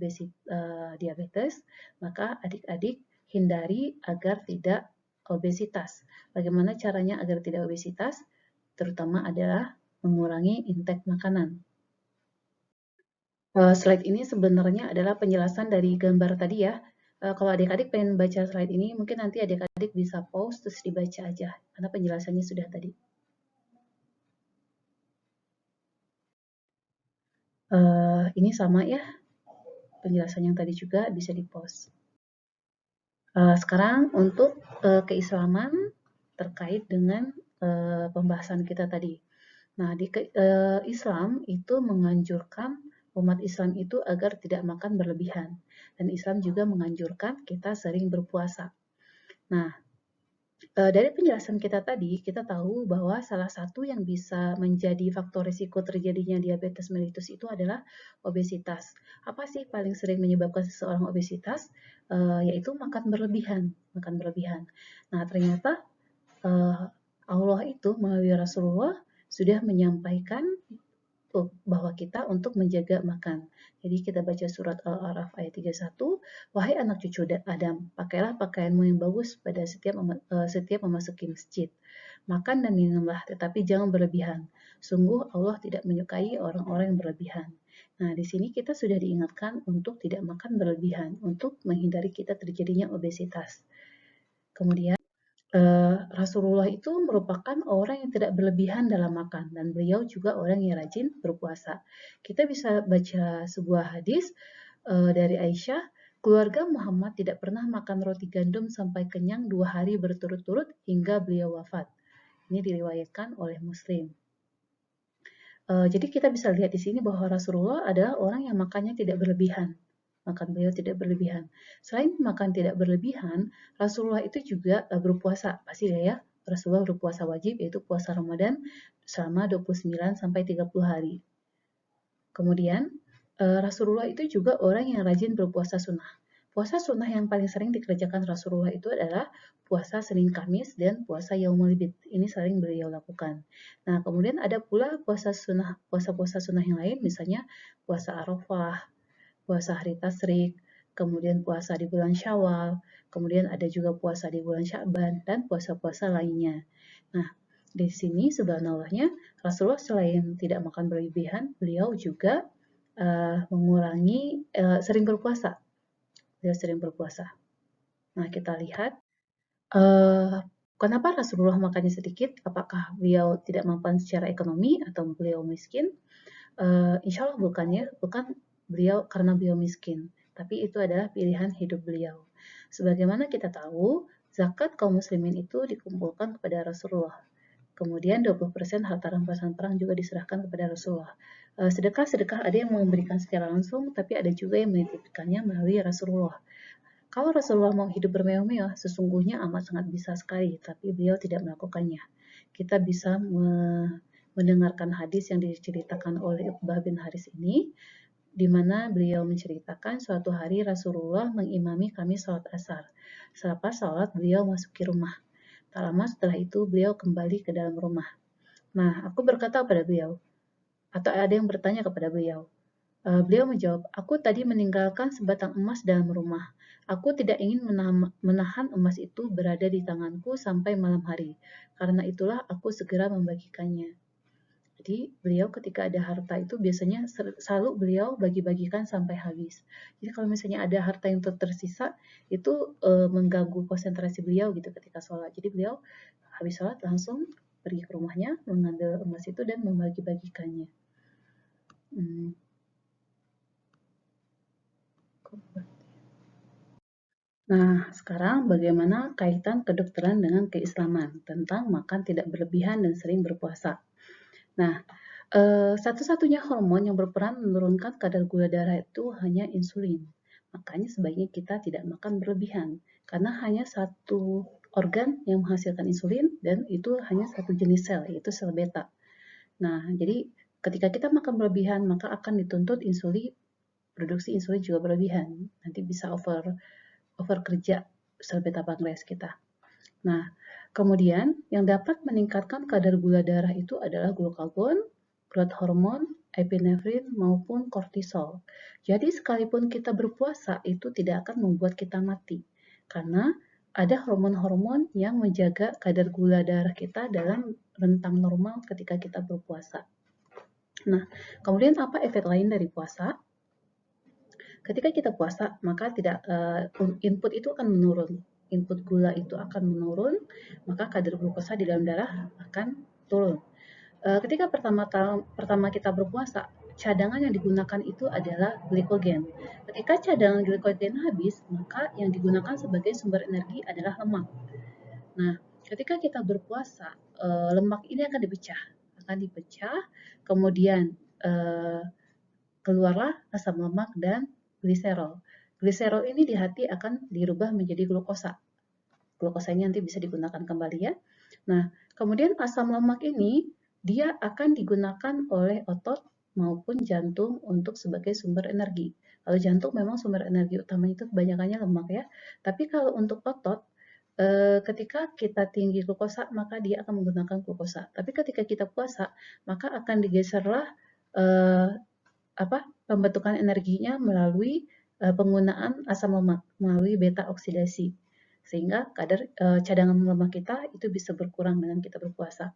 diabetes, maka adik-adik hindari agar tidak obesitas. Bagaimana caranya agar tidak obesitas? Terutama adalah mengurangi intake makanan. Slide ini sebenarnya adalah penjelasan dari gambar tadi ya. Kalau adik-adik pengen baca slide ini, mungkin nanti adik-adik bisa pause terus dibaca aja, karena penjelasannya sudah tadi. Ini sama ya, penjelasan yang tadi juga bisa di-pause. Sekarang untuk keislaman terkait dengan pembahasan kita tadi. Nah, di Islam itu menganjurkan umat Islam itu agar tidak makan berlebihan. Dan Islam juga menganjurkan kita sering berpuasa. Nah, Dari penjelasan kita tadi, kita tahu bahwa salah satu yang bisa menjadi faktor risiko terjadinya diabetes mellitus itu adalah obesitas. Apa sih paling sering menyebabkan seseorang obesitas? Yaitu makan berlebihan, makan berlebihan. Nah, ternyata Allah itu melalui Rasulullah sudah menyampaikan bahwa kita untuk menjaga makan. Jadi kita baca surat Al-A'raf ayat 31, wahai anak cucu Adam, pakailah pakaianmu yang bagus pada setiap memasuki masjid. Makan dan minumlah, tetapi jangan berlebihan. Sungguh Allah tidak menyukai orang-orang yang berlebihan. Nah, di sini kita sudah diingatkan untuk tidak makan berlebihan, untuk menghindari kita terjadinya obesitas. Kemudian Rasulullah itu merupakan orang yang tidak berlebihan dalam makan dan beliau juga orang yang rajin berpuasa. Kita bisa baca sebuah hadis dari Aisyah, keluarga Muhammad tidak pernah makan roti gandum sampai kenyang 2 hari berturut-turut hingga beliau wafat. Ini diriwayatkan oleh Muslim. Jadi kita bisa lihat di sini bahwa Rasulullah adalah orang yang makannya tidak berlebihan. Makan beliau tidak berlebihan. Selain makan tidak berlebihan, Rasulullah itu juga berpuasa. Pasti ya, Rasulullah berpuasa wajib, yaitu puasa Ramadan selama 29 sampai 30 hari. Kemudian, Rasulullah itu juga orang yang rajin berpuasa sunnah. Puasa sunnah yang paling sering dikerjakan Rasulullah itu adalah puasa Senin Kamis dan puasa Yaumul Bid. Ini sering beliau lakukan. Nah, kemudian ada pula puasa-puasa sunnah yang lain, misalnya puasa Arafah, puasa hari Tasyrik, kemudian puasa di bulan Syawal, kemudian ada juga puasa di bulan Sya'ban, dan puasa-puasa lainnya. Nah, di sini subhanallahnya Rasulullah selain tidak makan berlebihan, beliau juga mengurangi sering berpuasa. Beliau sering berpuasa. Nah, kita lihat kenapa Rasulullah makannya sedikit? Apakah beliau tidak mampu secara ekonomi atau beliau miskin? Insya Allah bukan beliau karena beliau miskin, tapi itu adalah pilihan hidup beliau. Sebagaimana kita tahu, zakat kaum muslimin itu dikumpulkan kepada Rasulullah. Kemudian 20% harta rampasan perang juga diserahkan kepada Rasulullah. Sedekah-sedekah ada yang memberikan secara langsung, tapi ada juga yang menitipkannya melalui Rasulullah. Kalau Rasulullah mau hidup bermewah-mewah, sesungguhnya amat sangat bisa sekali, tapi beliau tidak melakukannya. Kita bisa mendengarkan hadis yang diceritakan oleh Uqbah bin Haris ini, di mana beliau menceritakan suatu hari Rasulullah mengimami kami sholat asar. Selepas sholat, beliau masuki rumah. Tak lama setelah itu, beliau kembali ke dalam rumah. Nah, aku berkata kepada beliau, atau ada yang bertanya kepada beliau. Beliau menjawab, aku tadi meninggalkan sebatang emas dalam rumah. Aku tidak ingin menahan emas itu berada di tanganku sampai malam hari. Karena itulah aku segera membagikannya. Jadi beliau ketika ada harta itu biasanya selalu beliau bagi-bagikan sampai habis. Jadi kalau misalnya ada harta yang tersisa itu mengganggu konsentrasi beliau gitu ketika sholat. Jadi beliau habis sholat langsung pergi ke rumahnya, mengambil emas itu dan membagi-bagikannya. Nah, sekarang bagaimana kaitan kedokteran dengan keislaman tentang makan tidak berlebihan dan sering berpuasa? Nah, satu-satunya hormon yang berperan menurunkan kadar gula darah itu hanya insulin. Makanya sebaiknya kita tidak makan berlebihan, karena hanya satu organ yang menghasilkan insulin dan itu hanya satu jenis sel, yaitu sel beta. Nah, jadi ketika kita makan berlebihan, maka akan dituntut produksi insulin juga berlebihan. Nanti bisa over kerja sel beta pankreas kita. Nah, kemudian yang dapat meningkatkan kadar gula darah itu adalah glukagon, growth hormone, epinefrin, maupun kortisol. Jadi sekalipun kita berpuasa itu tidak akan membuat kita mati. Karena ada hormon-hormon yang menjaga kadar gula darah kita dalam rentang normal ketika kita berpuasa. Nah, kemudian apa efek lain dari puasa? Ketika kita puasa, maka input itu akan menurun. Input gula itu akan menurun, maka kadar glukosa di dalam darah akan turun. Ketika pertama kita berpuasa, cadangan yang digunakan itu adalah glikogen. Ketika cadangan glikogen habis, maka yang digunakan sebagai sumber energi adalah lemak. Nah, ketika kita berpuasa, lemak ini akan dipecah, kemudian keluarlah asam lemak dan gliserol. Gliserol ini di hati akan dirubah menjadi glukosa. glukosa ini nanti bisa digunakan kembali ya. Nah, kemudian asam lemak ini dia akan digunakan oleh otot maupun jantung untuk sebagai sumber energi. Kalau jantung memang sumber energi utamanya itu kebanyakannya lemak ya. Tapi kalau untuk otot, ketika kita tinggi glukosa, maka dia akan menggunakan glukosa. Tapi ketika kita puasa, maka akan digeserlah pembentukan energinya melalui penggunaan asam lemak, melalui beta oksidasi. Sehingga kadar cadangan lemak kita itu bisa berkurang dengan kita berpuasa.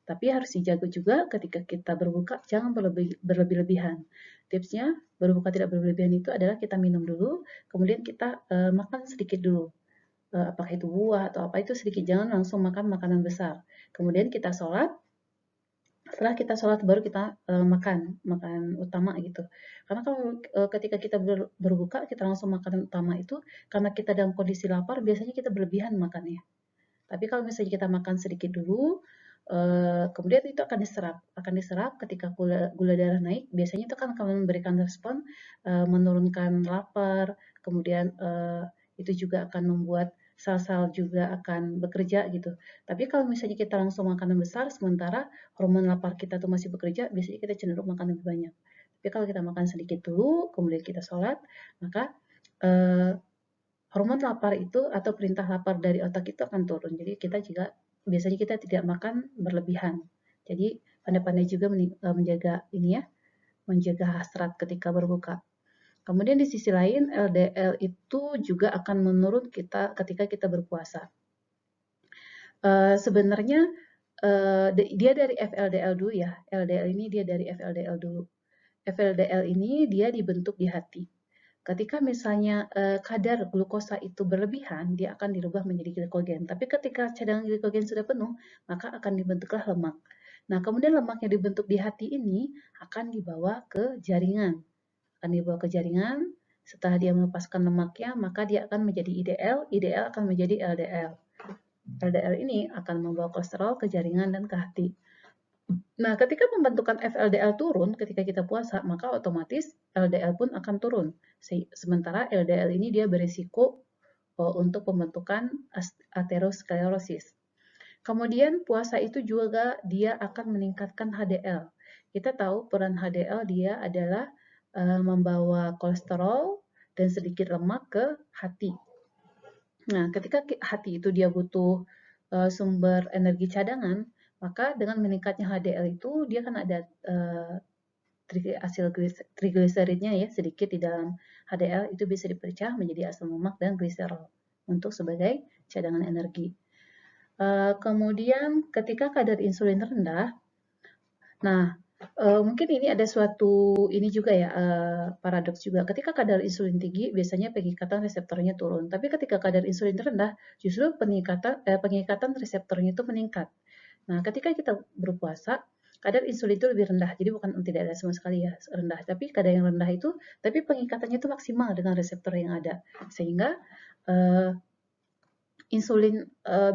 Tapi harus dijaga juga ketika kita berbuka, jangan berlebih-lebihan. Tipsnya, berbuka tidak berlebihan itu adalah kita minum dulu, kemudian kita makan sedikit dulu. Apakah itu buah atau apa itu sedikit, jangan langsung makan makanan besar. Kemudian kita sholat, setelah kita sholat baru kita makan utama gitu. Karena kalau ketika kita berbuka, kita langsung makan utama itu, karena kita dalam kondisi lapar, biasanya kita berlebihan makannya. Tapi kalau misalnya kita makan sedikit dulu, kemudian itu akan diserap ketika gula darah naik, biasanya itu kan akan memberikan respon menurunkan lapar, kemudian itu juga akan membuat sel-sel juga akan bekerja gitu. Tapi kalau misalnya kita langsung makanan besar, sementara hormon lapar kita tuh masih bekerja, biasanya kita cenderung makan lebih banyak. Tapi kalau kita makan sedikit dulu, kemudian kita sholat, maka hormon lapar itu atau perintah lapar dari otak itu akan turun. Jadi kita juga biasanya kita tidak makan berlebihan. Jadi pandai-pandai juga menjaga ini ya, menjaga hasrat ketika berbuka. Kemudian di sisi lain LDL itu juga akan menurun ketika kita berpuasa. Sebenarnya dia dari FLDL dulu ya. LDL ini dia dari FLDL dulu. FLDL ini dia dibentuk di hati. Ketika misalnya kadar glukosa itu berlebihan, dia akan dirubah menjadi glikogen. Tapi ketika cadangan glikogen sudah penuh, maka akan dibentuklah lemak. Nah, kemudian lemak yang dibentuk di hati ini akan dibawa ke jaringan. Setelah dia melepaskan lemaknya, maka dia akan menjadi IDL akan menjadi LDL. LDL ini akan membawa kolesterol ke jaringan dan ke hati. Nah, ketika pembentukan FLDL turun ketika kita puasa, maka otomatis LDL pun akan turun. Sementara LDL ini dia berisiko untuk pembentukan aterosklerosis. Kemudian puasa itu juga dia akan meningkatkan HDL. Kita tahu peran HDL dia adalah membawa kolesterol dan sedikit lemak ke hati. Nah, ketika hati itu dia butuh sumber energi cadangan, maka dengan meningkatnya HDL itu dia kan ada hasil trigliseridnya ya sedikit di dalam HDL itu bisa dipecah menjadi asam lemak dan gliserol untuk sebagai cadangan energi. Kemudian ketika kadar insulin rendah, nah mungkin ini ada suatu ini juga ya paradoks juga. Ketika kadar insulin tinggi, biasanya pengikatan reseptornya turun. Tapi ketika kadar insulin rendah, justru pengikatan reseptornya itu meningkat. Nah, ketika kita berpuasa, kadar insulin itu lebih rendah. Jadi bukan tidak ada sama sekali ya rendah, tapi kadar yang rendah itu, tapi pengikatannya itu maksimal dengan reseptor yang ada, sehingga insulin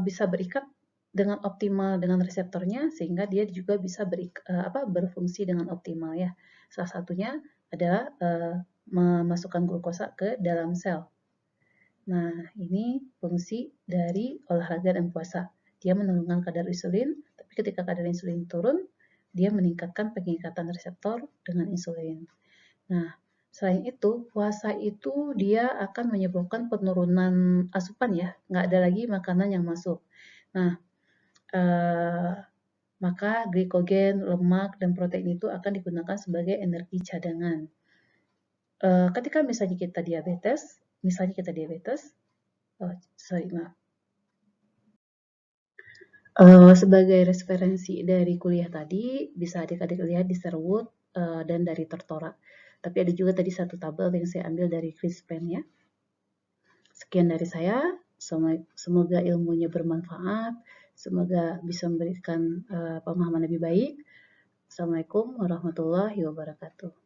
bisa berikat dengan optimal dengan reseptornya, sehingga dia juga bisa berfungsi dengan optimal ya. Salah satunya adalah memasukkan glukosa ke dalam sel. Nah, ini fungsi dari olahraga dan puasa. Dia menurunkan kadar insulin, tapi ketika kadar insulin turun, dia meningkatkan pengikatan reseptor dengan insulin. Nah, selain itu, puasa itu dia akan menyebabkan penurunan asupan ya, nggak ada lagi makanan yang masuk. Nah, maka glikogen, lemak, dan protein itu akan digunakan sebagai energi cadangan. Ketika misalnya kita diabetes, sebagai referensi dari kuliah tadi, bisa adik-adik lihat di Sherwood dan dari Tortora. Tapi ada juga tadi satu tabel yang saya ambil dari Chris Penn ya. Sekian dari saya, semoga ilmunya bermanfaat, semoga bisa memberikan pemahaman lebih baik. Assalamualaikum warahmatullahi wabarakatuh.